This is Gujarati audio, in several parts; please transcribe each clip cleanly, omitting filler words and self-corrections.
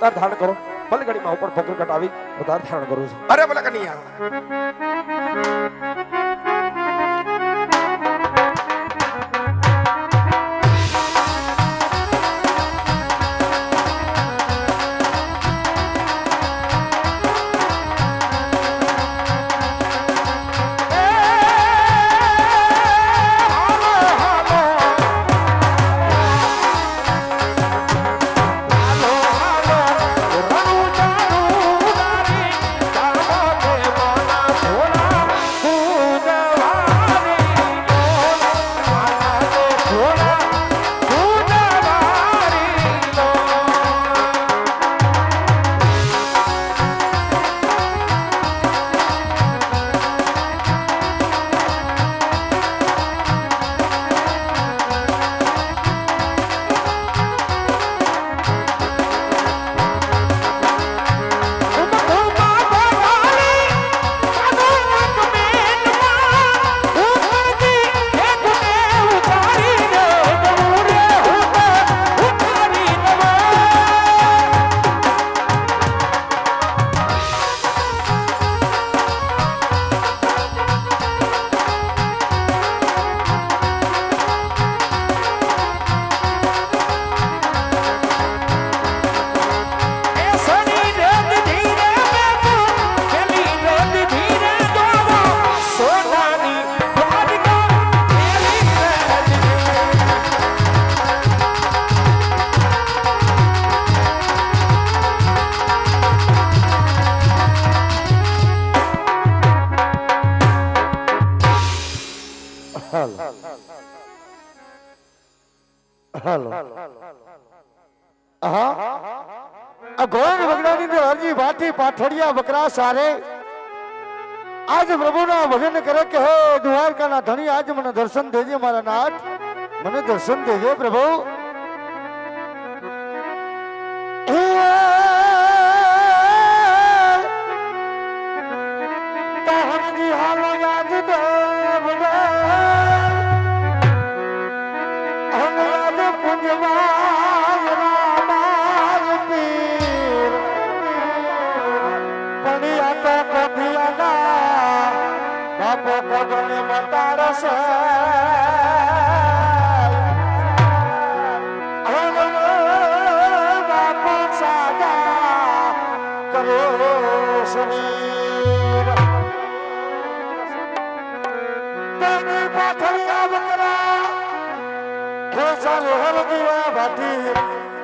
અવતાર ધારણ કરો ભલે ઘડીમાં ઉપર પકડ કટાવી અવતાર ધારણ કરું છું અરે બોલા કનૈયા હાલો હા આ ગોળ વગડાની અંદર હરજી ભાટી પાઠોડિયા બકરા સારે આજ પ્રભુના ભજન કરે કે હે દ્વારકાના ધણી આજ મને દર્શન દેજે મારા નાથ મને દર્શન દેજે પ્રભુ તાહજી હાલો યાદ દે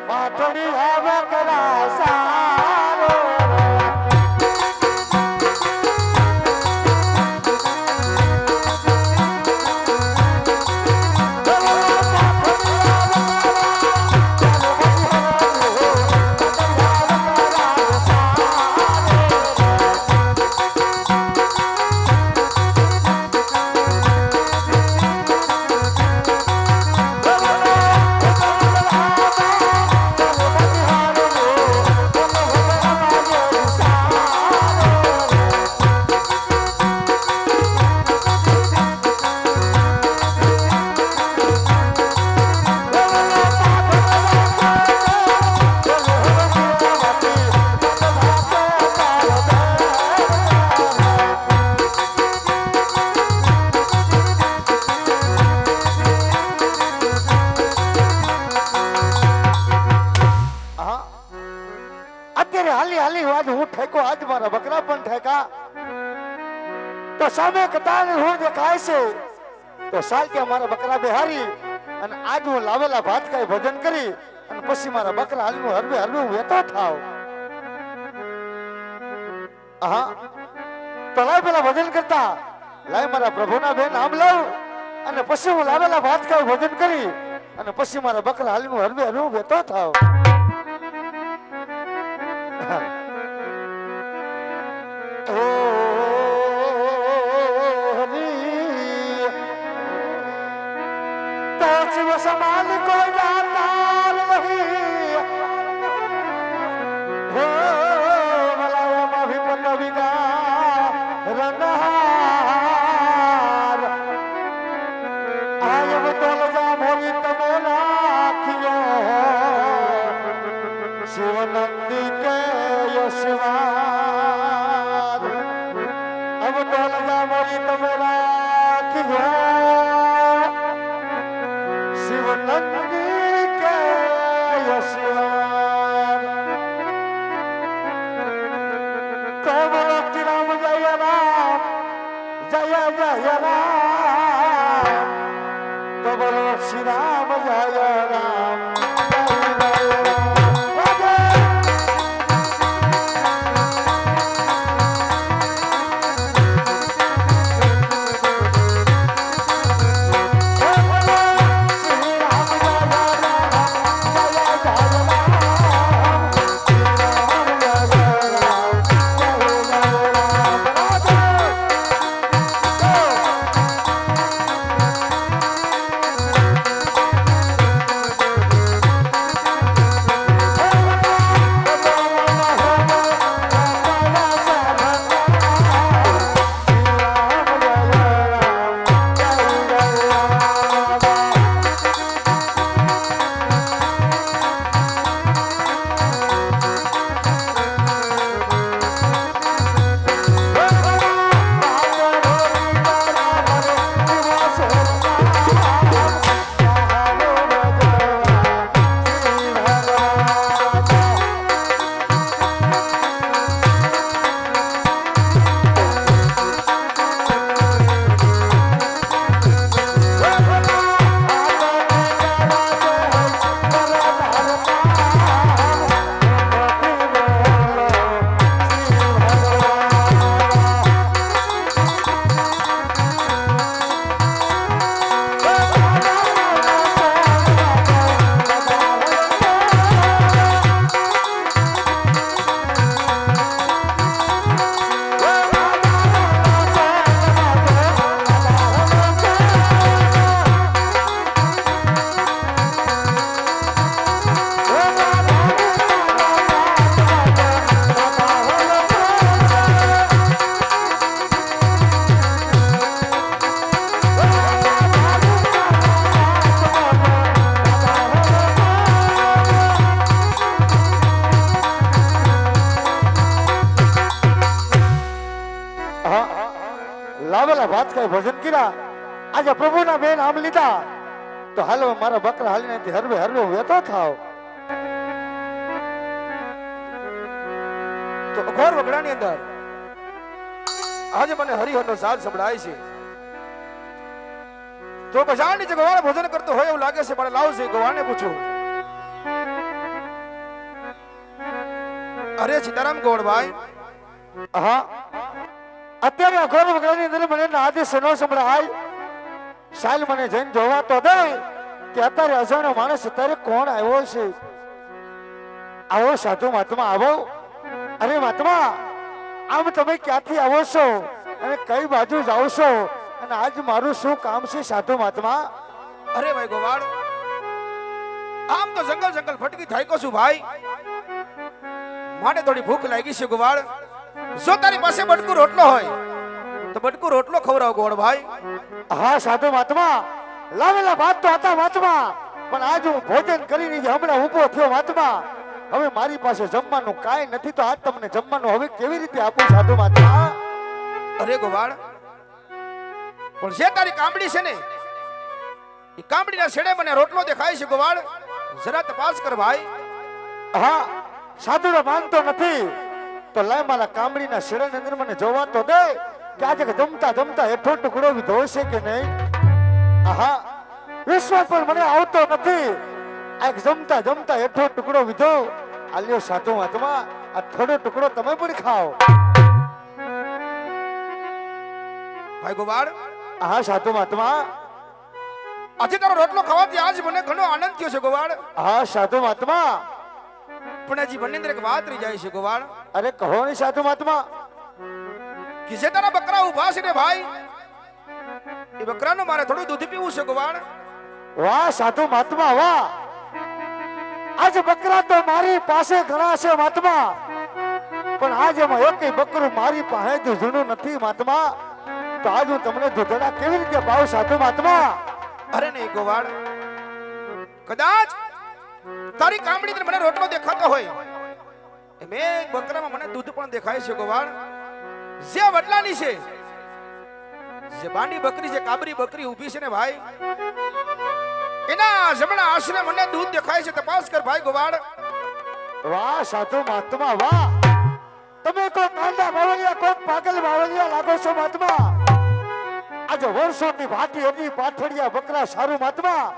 પાટડી હવે કરા સારો બકરા પણ ઠેકા તો સામે કતાર હું દેખાય છે તો સાલ કે મારા બકરા બેહારી અને આજ હું લાવેલા ભાત ખાઈ ભજન કરી અને પછી મારા બકરા હાલનું હરવે હરવું વેતો થાવ હા તો લાય પેલા ભજન કરતા લાય મારા પ્રભુના બે નામ લઉં અને પછી હું લાવેલા ભાત ખાઈ ભજન કરી અને પછી મારા બકરા હાલનું હરવે હરવું વેતો થાવ समान को जातार नहीं हो मलायम अभिपन्नविका रनहार आयम तोल जा मोरी तमे राखियो તો બોલો શ્રી રામ જય રામ જય જય રામ તો બોલો શ્રી રામ જય રામ લાવેલા ભાત કઈ ભજન કર્યા આજે પ્રભુના બેન આમ લીધા તો હાલો મારા બકરા હાલીને હરવે હરવે વેતો થાવ તો અઘોર વગડાની અંદર આજે મને હરિહરનો સાજ સંભળાય છે તો બજારની જે ગોવાળ ભોજન કરતો હોય એવું લાગે છે મારે લાવશે ગોવાળને પૂછું અરે સીતારામ ગોળભાઈ હા અત્યારે અઘોર વગડાની અંદર મને આદેશ ન સંભળાય સાલ મને જઈને જોવા તો દે કે અત્યારે અજાણ્યો માણસ અત્યારે કોણ આવ્યો છે આવો સાધુ મહાત્મા આવો અરે મહાત્મા આમ તમે ક્યાંથી આવો છો અને કઈ બાજુ જાઓ છો અને આજ મારું શું કામ છે સાધુ મહાત્મા અરે ભાઈ ગોવાળ આમ તો જંગલ જંગલ ફટકી થાયકો છું ભાઈ માટે થોડી ભૂખ લાગી છે ગોવાળ જો તારી પાસે બટકુ રોટલો હોય તો બટકુ રોટલો ખવડાવ ગોળ ભાઈ હા સાધુ મહાત્મા લાવેલા ભાત તો હતા મહાત્મા પણ આજ હું ભોજન કરીને હમણાં ઊભો થયો મહાત્મા હવે મારી પાસે જમવાનું કાંઈ નથી તો આજ તમને જમવાનું હવે કેવી રીતે આપું સાધુ મહાત્મા અરે ગોવાળ પણ જે તારી કામડી છે ને એ કામડીના છેડે મને રોટલો દેખાય છે ગોવાળ જરા તપાસ કર ભાઈ હા સાધુડો માનતો નથી તો લાય મારા કામડીના શેડાની અંદર મને જોવા તો દે કે આજે જમતા જમતા હેઠો ટુકડો વિધો છે કે નહીં હા વિશ્વાસ પણ મને આવતો નથી આ જમતા જમતા હેઠો ટુકડો વિધો આલ્યો સાધુ મહાત્મા આ થોડો ટુકડો તમે પણ ખાઓ ભાઈ ગોવાળ હા સાધુ મહાત્મા આજે તારો રોટલો ખાવાથી આજ મને ઘણો આનંદ થયો છે ગોવાળ હા સાધુ મહાત્મા પણ હજી બંને અંદર એક વાત રહી જાય છે ગોવાળ અરે કહો ને સાધુ મહાત્મા કે જે તારા બકરા ઉભા છે ને ભાઈ એ બકરાનું મારે થોડું દૂધ પીવું છે ગોવાળ વાહ સાધુ મહાત્મા વાહ આજ બકરા તો મારી પાસે ઘણા છે મહાત્મા પણ આજ એમાં એકેય બકરું મારી પાસે જૂનું નથી મહાત્મા તો આજ હું તમને દૂધડા કેવી રીતે પાવ સાધુ મહાત્મા અરે નહીં ગોવાળ કદાચ તારી કામડી અંદર મને રોટલો દેખાતો હોય મેં બકરામાં મને દૂધ પણ દેખાય છે ગોવાળ જે વડલાની છે જે બાંડી બકરી છે કાબરી બકરી ઊભી છે ને ભાઈ એના જમણા આશરે મને દૂધ દેખાય છે તપાસ કર ભાઈ ગોવાળ વાહ સાધુ મહાત્મા વાહ તમે કોઈ કાંડા બાવળિયા કોઈ પાગલ બાવળિયા લાગો છો મહાત્મા. આજે વર્ષોની ભાટી હતી પાથડિયા બકરા સારું મહાત્મા.